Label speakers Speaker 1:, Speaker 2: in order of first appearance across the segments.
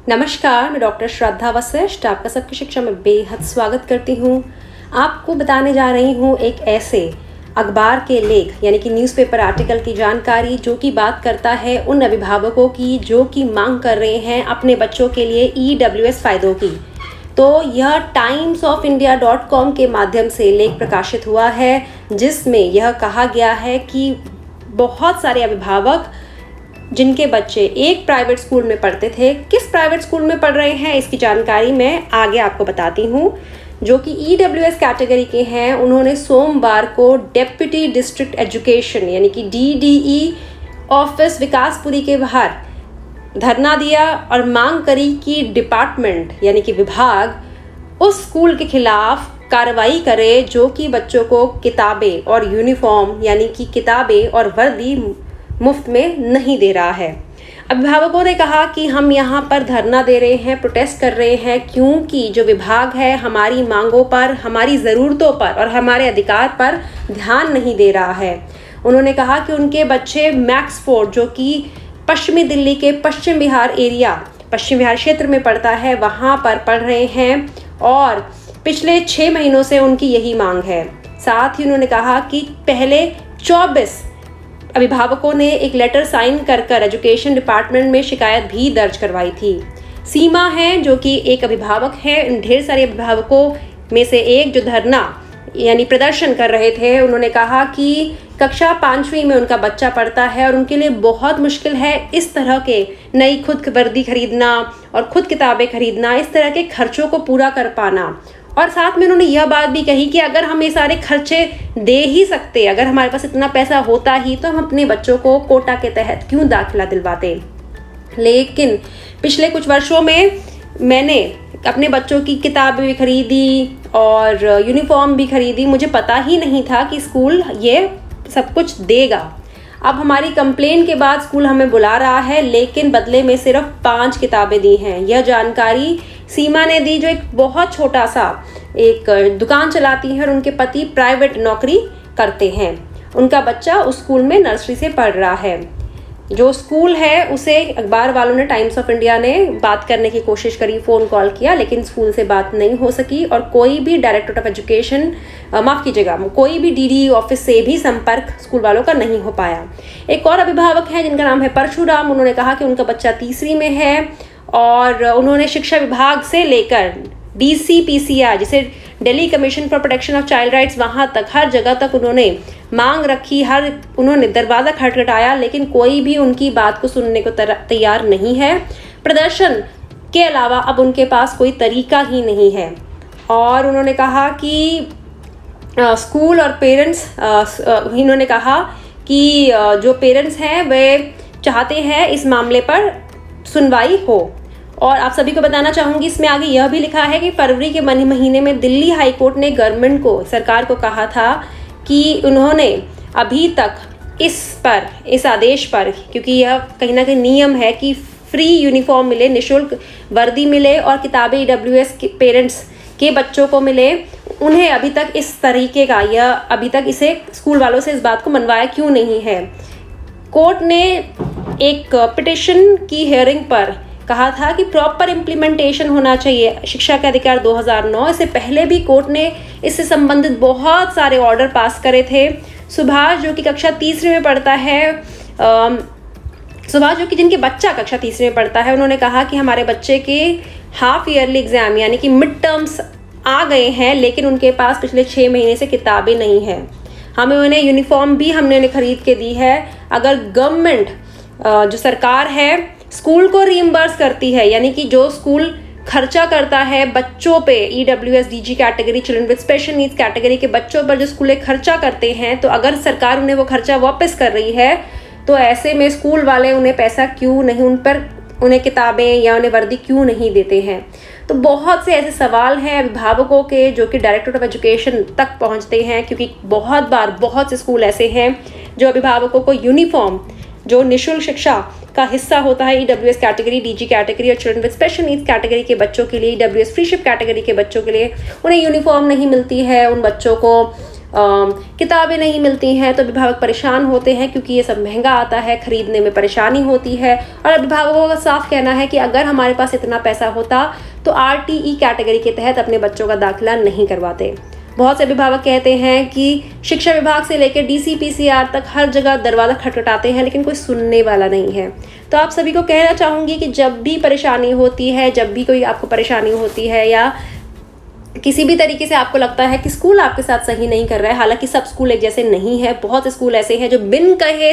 Speaker 1: नमस्कार, मैं डॉक्टर श्रद्धा वशिष्ठ आपका सबकी शिक्षा में बेहद स्वागत करती हूँ। आपको बताने जा रही हूँ एक ऐसे अखबार के लेख यानी कि न्यूज़पेपर आर्टिकल की जानकारी जो कि बात करता है उन अभिभावकों की जो कि मांग कर रहे हैं अपने बच्चों के लिए EWS फ़ायदों की। तो यह timesofIndia.com के माध्यम से लेख प्रकाशित हुआ है जिसमें यह कहा गया है कि बहुत सारे अभिभावक जिनके बच्चे एक प्राइवेट स्कूल में पढ़ते थे, किस प्राइवेट स्कूल में पढ़ रहे हैं इसकी जानकारी मैं आगे आपको बताती हूँ, जो कि EWS कैटेगरी के हैं। उन्होंने सोमवार को डेप्यूटी डिस्ट्रिक्ट एजुकेशन यानी कि DDE ऑफिस विकासपुरी के बाहर धरना दिया और मांग करी कि डिपार्टमेंट यानी कि विभाग उस स्कूल के खिलाफ कार्रवाई करे जो कि बच्चों को किताबें और यूनिफॉर्म यानी कि किताबें और वर्दी मुफ्त में नहीं दे रहा है। अभिभावकों ने कहा कि हम यहाँ पर धरना दे रहे हैं, प्रोटेस्ट कर रहे हैं क्योंकि जो विभाग है हमारी मांगों पर, हमारी ज़रूरतों पर और हमारे अधिकार पर ध्यान नहीं दे रहा है। उन्होंने कहा कि उनके बच्चे मैक्सफोर्ड जो कि पश्चिमी दिल्ली के पश्चिम विहार क्षेत्र में पड़ता है, वहाँ पर पढ़ रहे हैं और पिछले 6 महीनों से उनकी यही मांग है। साथ ही उन्होंने कहा कि पहले 24 अभिभावकों ने एक लेटर साइन कर एजुकेशन डिपार्टमेंट में शिकायत भी दर्ज करवाई थी। सीमा है जो कि एक अभिभावक है, इन ढेर सारे अभिभावकों में से एक जो धरना यानी प्रदर्शन कर रहे थे। उन्होंने कहा कि कक्षा 5वीं में उनका बच्चा पढ़ता है और उनके लिए बहुत मुश्किल है इस तरह के नई खुद वर्दी खरीदना और खुद किताबें खरीदना, इस तरह के खर्चों को पूरा कर पाना। और साथ में उन्होंने यह बात भी कही कि अगर हम ये सारे खर्चे दे ही सकते, अगर हमारे पास इतना पैसा होता ही तो हम अपने बच्चों को कोटा के तहत क्यों दाखिला दिलवाते। लेकिन पिछले कुछ वर्षों में मैंने अपने बच्चों की किताबें भी खरीदी और यूनिफॉर्म भी खरीदी, मुझे पता ही नहीं था कि स्कूल ये सब कुछ देगा। अब हमारी कंप्लेन के बाद स्कूल हमें बुला रहा है लेकिन बदले में सिर्फ 5 किताबें दी हैं। यह जानकारी सीमा ने दी जो एक बहुत छोटा सा एक दुकान चलाती है और उनके पति प्राइवेट नौकरी करते हैं। उनका बच्चा उस स्कूल में नर्सरी से पढ़ रहा है। जो स्कूल है उसे अखबार वालों ने, टाइम्स ऑफ इंडिया ने बात करने की कोशिश करी, फ़ोन कॉल किया लेकिन स्कूल से बात नहीं हो सकी और कोई भी डायरेक्टरेट ऑफ एजुकेशन कोई भी DDE ऑफिस से भी संपर्क स्कूल वालों का नहीं हो पाया। एक और अभिभावक है जिनका नाम है परशुराम। उन्होंने कहा कि उनका बच्चा 3री में है और उन्होंने शिक्षा विभाग से लेकर DCPCR जिसे Delhi commission for protection of child rights, वहाँ तक हर जगह तक उन्होंने मांग रखी, उन्होंने दरवाज़ा खटखटाया लेकिन कोई भी उनकी बात को सुनने को तैयार नहीं है। प्रदर्शन के अलावा अब उनके पास कोई तरीका ही नहीं है। और उन्होंने कहा कि स्कूल और पेरेंट्स, इन्होंने कहा कि जो पेरेंट्स हैं वे चाहते हैं इस मामले पर सुनवाई हो। और आप सभी को बताना चाहूँगी, इसमें आगे यह भी लिखा है कि फरवरी के महीने में दिल्ली हाई कोर्ट ने सरकार को कहा था कि उन्होंने अभी तक इस आदेश पर, क्योंकि यह कहीं ना कहीं नियम है कि फ्री यूनिफॉर्म मिले, निःशुल्क वर्दी मिले और किताबें EWS के पेरेंट्स के बच्चों को मिले, उन्हें अभी तक इस तरीके का अभी तक इसे स्कूल वालों से इस बात को मनवाया क्यों नहीं है। कोर्ट ने एक पिटिशन की हियरिंग पर कहा था कि प्रॉपर इम्प्लीमेंटेशन होना चाहिए शिक्षा का अधिकार 2009। इससे पहले भी कोर्ट ने इससे संबंधित बहुत सारे ऑर्डर पास करे थे। सुभाष जो कि कक्षा 3री में पढ़ता है, जिनके बच्चा कक्षा 3री में पढ़ता है, उन्होंने कहा कि हमारे बच्चे के हाफ ईयरली एग्जाम यानी कि मिड टर्म्स आ गए हैं लेकिन उनके पास पिछले 6 महीने से किताबें नहीं हैं। हमने उन्हें खरीद के दी है। अगर गवर्नमेंट जो सरकार है स्कूल को रीइंबर्स करती है, यानी कि जो स्कूल खर्चा करता है बच्चों पे, EWS DG category, children with special needs category के बच्चों पर जो स्कूलें खर्चा करते हैं, तो अगर सरकार उन्हें वो खर्चा वापस कर रही है तो ऐसे में स्कूल वाले उन्हें पैसा क्यों नहीं, उन्हें किताबें या उन्हें वर्दी क्यों नहीं देते हैं। तो बहुत से ऐसे सवाल हैं अभिभावकों के जो कि डायरेक्टरेट ऑफ एजुकेशन तक पहुंचते हैं, क्योंकि बहुत से स्कूल ऐसे हैं जो अभिभावकों को यूनिफॉर्म जो निःशुल्क शिक्षा का हिस्सा होता है EWS कैटेगरी, DG कैटेगरी और children with special needs category के बच्चों के लिए, EWS फ्रीशिप कैटेगरी के बच्चों के लिए उन्हें यूनिफॉर्म नहीं मिलती है। उन बच्चों को किताबें नहीं मिलती हैं तो अभिभावक परेशान होते हैं क्योंकि ये सब महंगा आता है, खरीदने में परेशानी होती है। और अभिभावकों का साफ कहना है कि अगर हमारे पास इतना पैसा होता तो RTE कैटेगरी के तहत अपने बच्चों का दाखिला नहीं करवाते। बहुत से अभिभावक कहते हैं कि शिक्षा विभाग से लेकर DCPCR तक हर जगह दरवाज़ा खटखटाते हैं लेकिन कोई सुनने वाला नहीं है। तो आप सभी को कहना चाहूँगी कि जब भी परेशानी होती है, जब भी कोई आपको परेशानी होती है या किसी भी तरीके से आपको लगता है कि स्कूल आपके साथ सही नहीं कर रहा है, हालांकि सब स्कूल एक जैसे नहीं है, बहुत स्कूल ऐसे हैं जो बिन कहे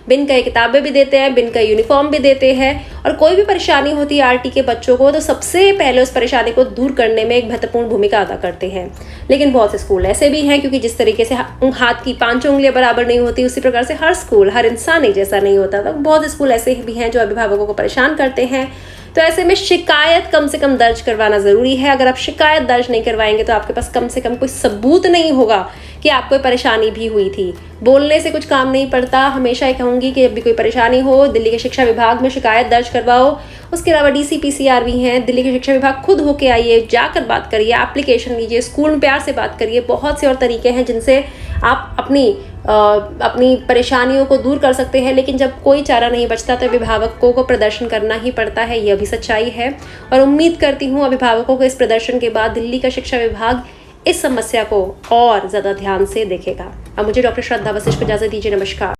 Speaker 1: बिन कहे किताबें भी देते हैं, बिन कहे यूनिफॉर्म भी देते हैं। और कोई भी परेशानी होती है RT के बच्चों को तो सबसे पहले उस परेशानी को दूर करने में एक महत्वपूर्ण भूमिका अदा करते हैं। लेकिन बहुत से स्कूल ऐसे भी हैं क्योंकि जिस तरीके से हाथ की 5 उंगलियां बराबर नहीं होती, उसी प्रकार से हर स्कूल, हर इंसान एक जैसा नहीं होता। तो बहुत स्कूल ऐसे भी हैं जो अभिभावकों को परेशान करते हैं। तो ऐसे में शिकायत कम से कम दर्ज करवाना ज़रूरी है। अगर आप शिकायत दर्ज नहीं करवाएंगे तो आपके पास कम से कम कोई सबूत नहीं होगा कि आपको परेशानी भी हुई थी। बोलने से कुछ काम नहीं पड़ता। हमेशा ये कहूँगी कि जब भी कोई परेशानी हो दिल्ली के शिक्षा विभाग में शिकायत दर्ज करवाओ। उसके अलावा DCPCR भी हैं, दिल्ली के शिक्षा विभाग खुद होके आइए, जाकर बात करिए, एप्लीकेशन लीजिए, स्कूल में प्यार से बात करिए। बहुत से और तरीके हैं जिनसे आप अपनी परेशानियों को दूर कर सकते हैं। लेकिन जब कोई चारा नहीं बचता तो अभिभावकों को प्रदर्शन करना ही पड़ता है, यह भी सच्चाई है। और उम्मीद करती हूँ अभिभावकों को इस प्रदर्शन के बाद दिल्ली का शिक्षा विभाग इस समस्या को और ज़्यादा ध्यान से देखेगा। अब मुझे डॉक्टर श्रद्धा वशिष्ठ को इजाज़त दीजिए। नमस्कार।